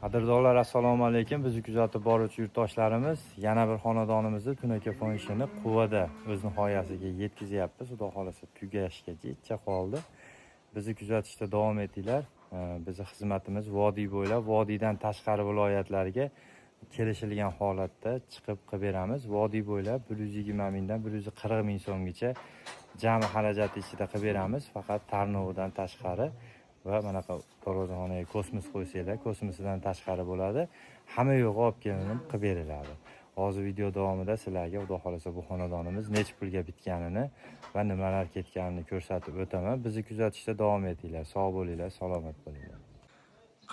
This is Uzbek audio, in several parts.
Qadrdonlar, assalomu alaykum. Bizni kuzatib boruvchi yurtdoshlarimiz, yana bir xonadonimizni Tunaka fonishini Quvada o'z nihoyasiga yetkazyapmiz. Xudo xolasa tugashga yetcha qoldi. Bizni kuzatishda davom etinglar. Bizi xizmatimiz vodiy bo'ylab, vodiydan tashqari viloyatlarga kelishilgan holatda chiqib qilib beramiz. Vodiy bo'ylab 120 mingdan 140 ming so'mgacha jami xarajati ichida qilib beramiz. Faqat Tarnovdan tashqari va manaqa darvozaxonaga kosmos qo'ysanglar, kosmosidan tashqari bo'ladi. Hamma yo'g'i olib kelinib qilib beriladi. Hozir video davomida sizlarga xudo xolasa bu xonadonimiz necha pulga bitganini va nimalar ketganini ko'rsatib o'taman. Bizni kuzatishda davom etinglar. Sog' bo'linglar, salomat bo'linglar.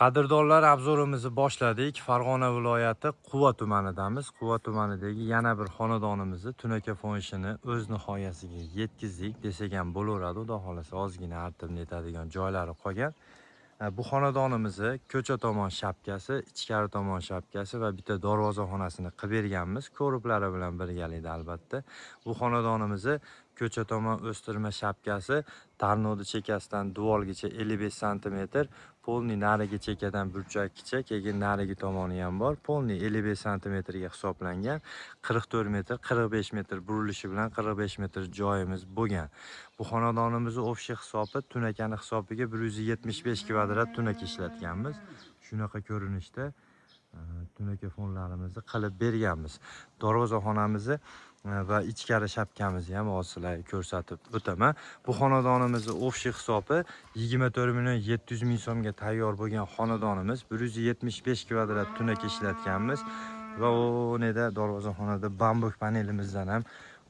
Qadrdonlar, obzorimizni boshladik. Farg'ona viloyati Quva tumanidamiz. Quva tumanidagi yana bir xonadonimizni Tunaka fonishini o'z nihoyasiga yetkazdik desak ham bo'laveradi. Xudo xolasa ozgina artib netadigan joylari qolgan. Bu xonadonimizni ko'cha tomon shapkasi, ichkari tomon shapkasi va bitta darvozaxonasini qilib berganmiz. Ko'riplari bilan birgalikda albatta. Bu xonadonimizni ko'cha tomon o'stirma shapkasi, Tarnovni chekkasidan duvolgacha 55 sm, polni narigi chekkadan burchakgacha, keyin narigi tomoni ham bor. Polni 55 sm ga hisoblangan. 44 metr, 45 metr burilishi bilan 45 metr joyimiz bo'lgan. Bu xonadonimizni ofshi hisobi Tunakani hisobiga 175 kvadrat tunaka ishlatganmiz. Shunaqa ko'rinishda Tunaka fonlarimizni qilib berganmiz. Darvozaxonamizni va ichkari shapkamizni ham hozir ko'rsatib o'taman. Bu xonadonimizni ofshi hisobi 24 million 700 ming so'mga tayyor bo'lgan xonadonimiz. 175 kvadrat tunaka ishlatganmiz va o'neda darvozaxonada bambuk panelimizdan ham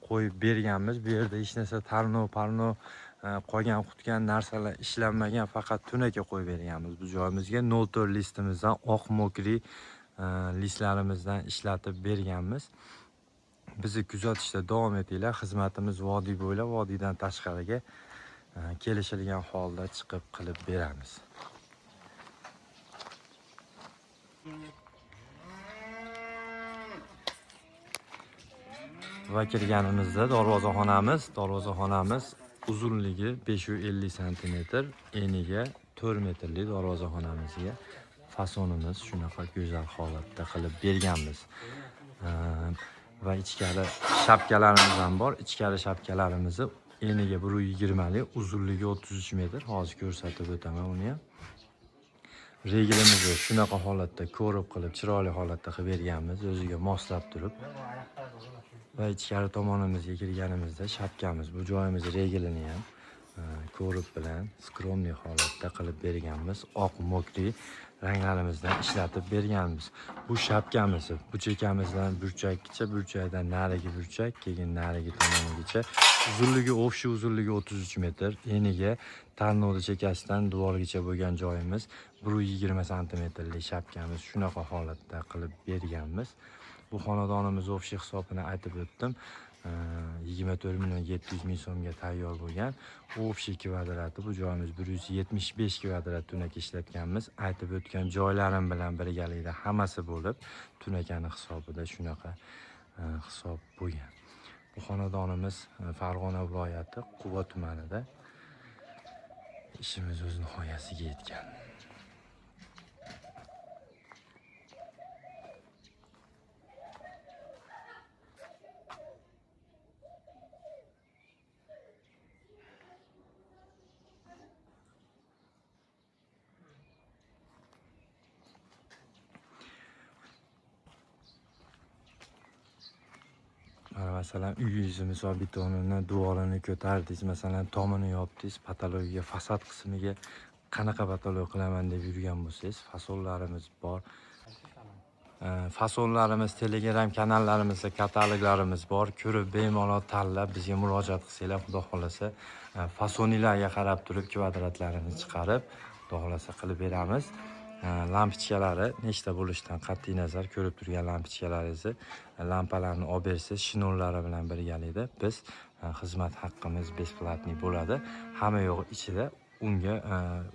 qo'yib berganmiz. Bu yerda hech narsa parno qolgan qutgan narsalar ishlanmagan, faqat tunaka qo'yib berganmiz. Bu joyimizga 04 listimizdan oq mokri listlarimizdan ishlatib berganmiz. Bizni kuzatishda davom etinglar. Xizmatimiz vodiy bo'ylab, vodiydan tashqariga kelishilgan holda chiqib qilib beramiz. Va kirganimizda darvozaxonamiz uzunligi 550 cm, eniga 4 metrlik darvozaxonamizga fasonimiz shunaqa go'zal holatda qilib berganmiz. Va ichkari shapkalarimiz ham bor. Ichkari shapkalarimizni eniga 120 lik, uzunligi 33 metr. Hozir ko'rsatib o'taman uni ham. Reglimizni shunaqa holatda ko'rib qilib, chiroyli holatda qilib berganmiz, o'ziga moslab turib. Va ichkari tomonimizga kirganimizda shapkamiz, bu joyimiz reglini ham ko'rib bilan skromniy holatda qilib berganmiz. Oq mokri ranglarimizdan ishlatib berganmiz. Bu shapkamiz, bu chekkamizdan burchakgacha, burchakdan narigi burchak, keyin narigi tomonigacha. Uzunligi ofshi uzunligi 33 metr, eniga Tarnovni chekkasidan duvolgacha bo'lgan joyimiz 120 cm shapkamiz shunaqa holatda qilib berganmiz. Bu xonadonimiz ofshi hisobini aytib o'tdim. 24 million 700 ming so'mga tayyor bo'lgan. Ofshi kvadrati, bu joyimiz 175 kvadrat tunaka ishlatganmiz. Aytib o'tgan joylarim bilan birgalikda hammasi bo'lib, tunakani hisobida shunaqa hisob bo'lgan. Bu xonadonimiz Farg'ona viloyati Quva tumanida. Ishimiz o'z nihoyasiga yetgan. Masalan, uyingizni misol betonini, duvorini ko'tardingiz, masalan, tomini yopdingiz, patologiya, fasad qismiga qanaqa patologiya qilaman deb yurgan bo'lsangiz, fasonlarimiz bor. Fasonlarimiz, Telegram kanallarimizda kataloglarimiz bor. Ko'rib bemalol tanlab bizga murojaat qilsanglar, xudo xolasa fasonlarga qarab turib kvadratlarini chiqarib, xudo xolasa qilib beramiz. Lampochkalari nechta bo'lishidan qat'iy nazar ko'rib turgan lampochkalaringizni, lampalarni olib bersiz, shinollari bilan birgalikda biz xizmat haqqimiz besplatniy bo'ladi. Hamma yo'q ichida unga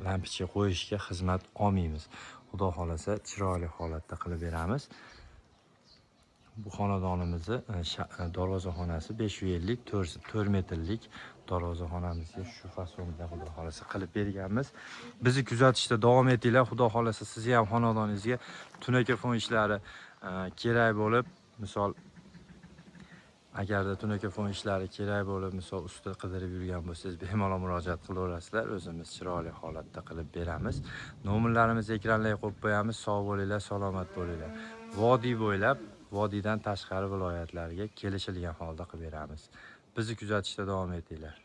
lampochka qo'yishga xizmat olmaymiz. Xudo xolasa chiroyli holatda qilib beramiz. Bu xonadonimizni darvozaxonasi 550 4 metrlik darvozaxonamizga shu fasonda xudo xolasa qilib berganmiz. Bizni kuzatishda davom etinglar. Xudo xolasa sizga ham xonadoningizga tunaka fon ishlari kerak bo'lib, misol agarda tunaka fon ishlari kerak bo'lib, misol usta qidirib yurgan bo'lsangiz, bemalol murojaat qilaverasizlar. O'zimiz chiroyli holatda qilib beramiz. Nomerlarimizni ekranlarga qo'yib qo'yamiz. Sog' bo'linglar, salomat bo'linglar. Vodiy bo'ylab, vodiydan tashqari viloyatlarga kelishilgan holda qilib beramiz. Bizni kuzatishda davom etinglar.